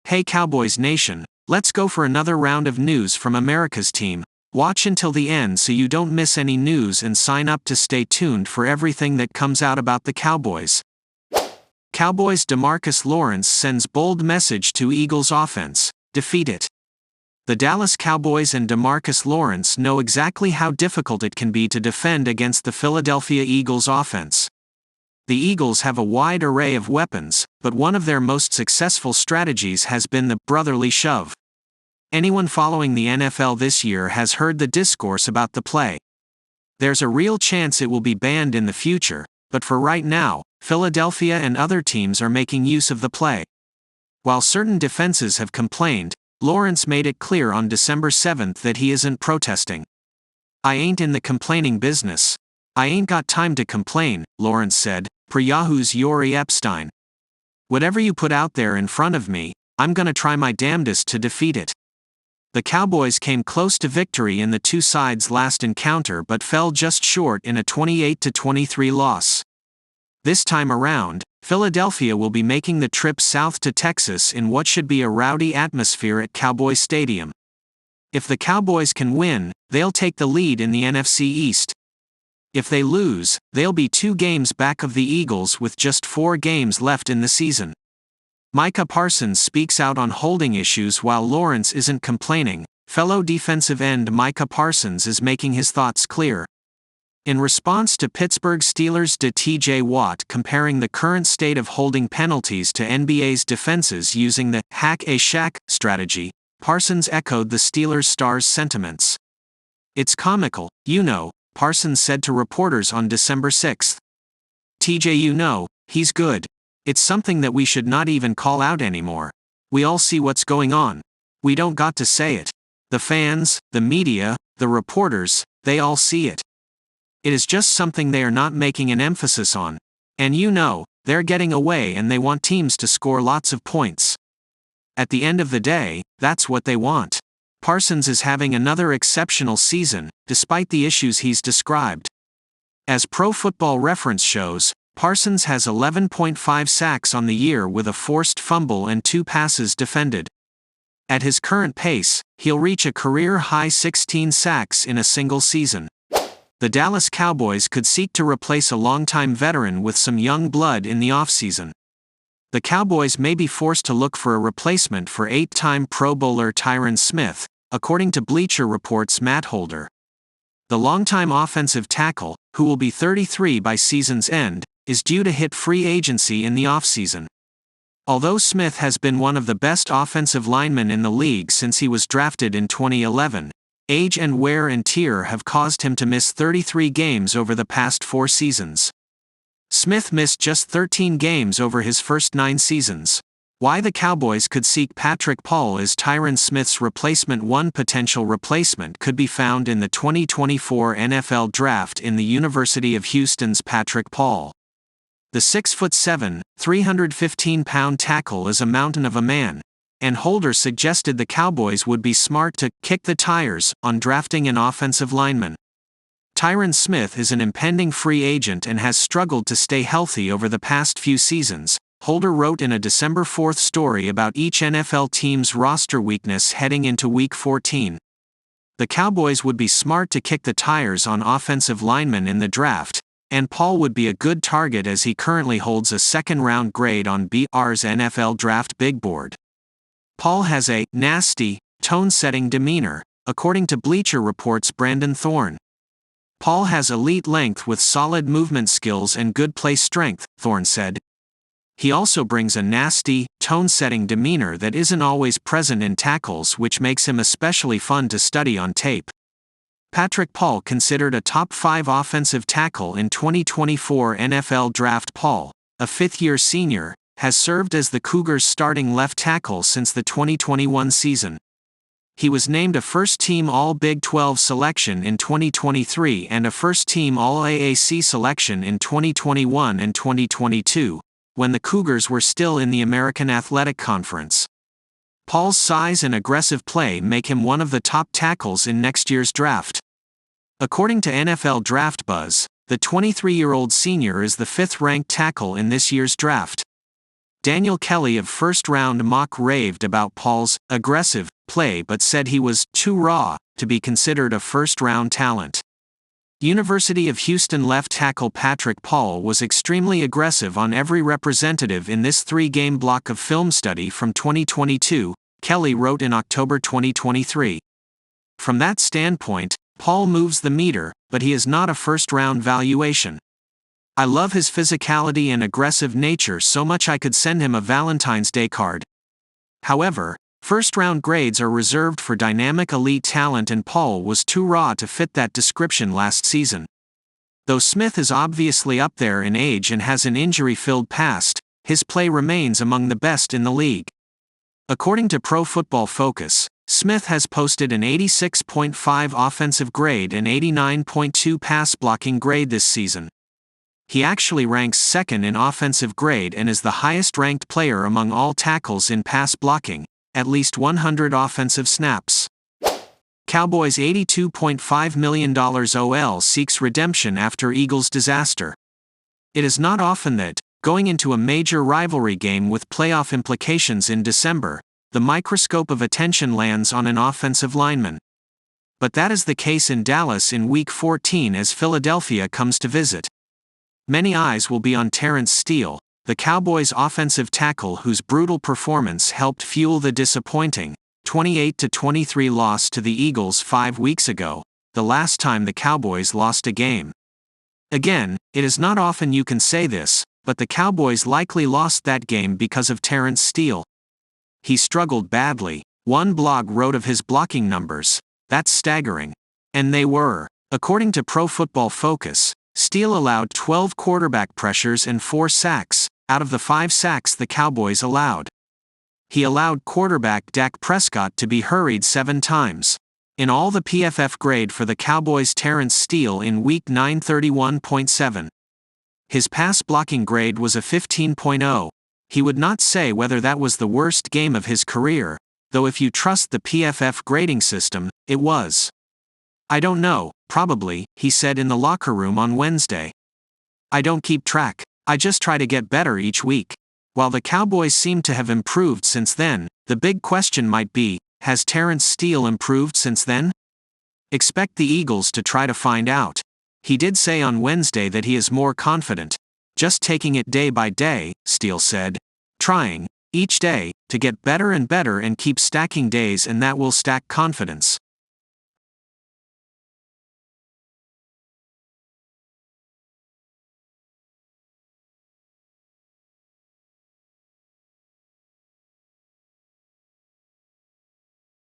Hey Cowboys Nation, let's go for another round of news from America's team. Watch until the end so you don't miss any news and sign up to stay tuned for everything that comes out about the Cowboys. Cowboys DeMarcus Lawrence sends bold message to Eagles offense, defeat it. The Dallas Cowboys and DeMarcus Lawrence know exactly how difficult it can be to defend against the Philadelphia Eagles offense. The Eagles have a wide array of weapons, but one of their most successful strategies has been the brotherly shove. Anyone following the NFL this year has heard the discourse about the play. There's a real chance it will be banned in the future, but for right now, Philadelphia and other teams are making use of the play. While certain defenses have complained, Lawrence made it clear on December 7th that he isn't protesting. "I ain't in the complaining business. I ain't got time to complain," Lawrence said, per Yahoo's Yori Epstein. "Whatever you put out there in front of me, I'm gonna try my damnedest to defeat it." The Cowboys came close to victory in the two sides' last encounter but fell just short in a 28-23 loss. This time around, Philadelphia will be making the trip south to Texas in what should be a rowdy atmosphere at Cowboys Stadium. If the Cowboys can win, they'll take the lead in the NFC East. If they lose, they'll be 2 games back of the Eagles with just 4 games left in the season. Micah Parsons speaks out on holding issues while Lawrence isn't complaining. Fellow defensive end Micah Parsons is making his thoughts clear. In response to Pittsburgh Steelers' T.J. Watt comparing the current state of holding penalties to NBA's defenses using the hack-a-shack strategy, Parsons echoed the Steelers' star's sentiments. "It's comical, you know," Parsons said to reporters on December 6. "TJ, he's good. It's something that we should not even call out anymore. We all see what's going on. We don't got to say it. The fans, the media, the reporters, they all see it. It is just something they are not making an emphasis on. And they're getting away and they want teams to score lots of points. At the end of the day, that's what they want." Parsons is having another exceptional season, despite the issues he's described. As Pro Football Reference shows, Parsons has 11.5 sacks on the year with a forced fumble and 2 passes defended. At his current pace, he'll reach a career-high 16 sacks in a single season. The Dallas Cowboys could seek to replace a longtime veteran with some young blood in the offseason. The Cowboys may be forced to look for a replacement for 8-time Pro Bowler Tyron Smith, according to Bleacher Report's Matt Holder. The longtime offensive tackle, who will be 33 by season's end, is due to hit free agency in the offseason. Although Smith has been one of the best offensive linemen in the league since he was drafted in 2011, age and wear and tear have caused him to miss 33 games over the past 4 seasons. Smith missed just 13 games over his first 9 seasons. Why the Cowboys could seek Patrick Paul as Tyron Smith's replacement. One potential replacement could be found in the 2024 NFL Draft in the University of Houston's Patrick Paul. The 6'7", 315-pound tackle is a mountain of a man, and Holder suggested the Cowboys would be smart to kick the tires on drafting an offensive lineman. Tyron Smith is an impending free agent and has struggled to stay healthy over the past few seasons, Holder wrote in a December 4 story about each NFL team's roster weakness heading into Week 14. The Cowboys would be smart to kick the tires on offensive linemen in the draft, and Paul would be a good target as he currently holds a second-round grade on BR's NFL Draft Big Board. Paul has a nasty, tone-setting demeanor, according to Bleacher Report's Brandon Thorne. Paul has elite length with solid movement skills and good play strength, Thorne said. He also brings a nasty, tone-setting demeanor that isn't always present in tackles, which makes him especially fun to study on tape. Patrick Paul, considered a top 5 offensive tackle in 2024 NFL Draft. Paul, a 5th-year senior, has served as the Cougars' starting left tackle since the 2021 season. He was named a first-team All-Big 12 selection in 2023 and a first-team All-AAC selection in 2021 and 2022, when the Cougars were still in the American Athletic Conference. Paul's size and aggressive play make him one of the top tackles in next year's draft. According to NFL Draft Buzz, the 23-year-old senior is the 5th-ranked tackle in this year's draft. Daniel Kelly of First Round Mock raved about Paul's aggressive play but said he was too raw to be considered a first-round talent. University of Houston left tackle Patrick Paul was extremely aggressive on every representative in this 3-game block of film study from 2022, Kelly wrote in October 2023. From that standpoint, Paul moves the meter, but he is not a first-round valuation. I love his physicality and aggressive nature so much I could send him a Valentine's Day card. However, first-round grades are reserved for dynamic elite talent and Paul was too raw to fit that description last season. Though Smith is obviously up there in age and has an injury-filled past, his play remains among the best in the league. According to Pro Football Focus, Smith has posted an 86.5 offensive grade and 89.2 pass blocking grade this season. He actually ranks second in offensive grade and is the highest-ranked player among all tackles in pass blocking, at least 100 offensive snaps. Cowboys $82.5 million OL seeks redemption after Eagles disaster. It is not often that, going into a major rivalry game with playoff implications in December, the microscope of attention lands on an offensive lineman. But that is the case in Dallas in Week 14 as Philadelphia comes to visit. Many eyes will be on Terrence Steele, the Cowboys' offensive tackle whose brutal performance helped fuel the disappointing 28-23 loss to the Eagles 5 weeks ago, the last time the Cowboys lost a game. Again, it is not often you can say this, but the Cowboys likely lost that game because of Terrence Steele. He struggled badly. One blog wrote of his blocking numbers, "That's staggering." And they were. According to Pro Football Focus, Steele allowed 12 quarterback pressures and 4 sacks, out of the 5 sacks the Cowboys allowed. He allowed quarterback Dak Prescott to be hurried 7 times. In all, the PFF grade for the Cowboys' Terrence Steele in Week 9 31.7. His pass blocking grade was a 15.0. He would not say whether that was the worst game of his career, though if you trust the PFF grading system, it was. "I don't know, probably," he said in the locker room on Wednesday. "I don't keep track. I just try to get better each week." While the Cowboys seem to have improved since then, the big question might be, has Terrence Steele improved since then? Expect the Eagles to try to find out. He did say on Wednesday that he is more confident. "Just taking it day by day," Steele said. "Trying, each day, to get better and better and keep stacking days, and that will stack confidence."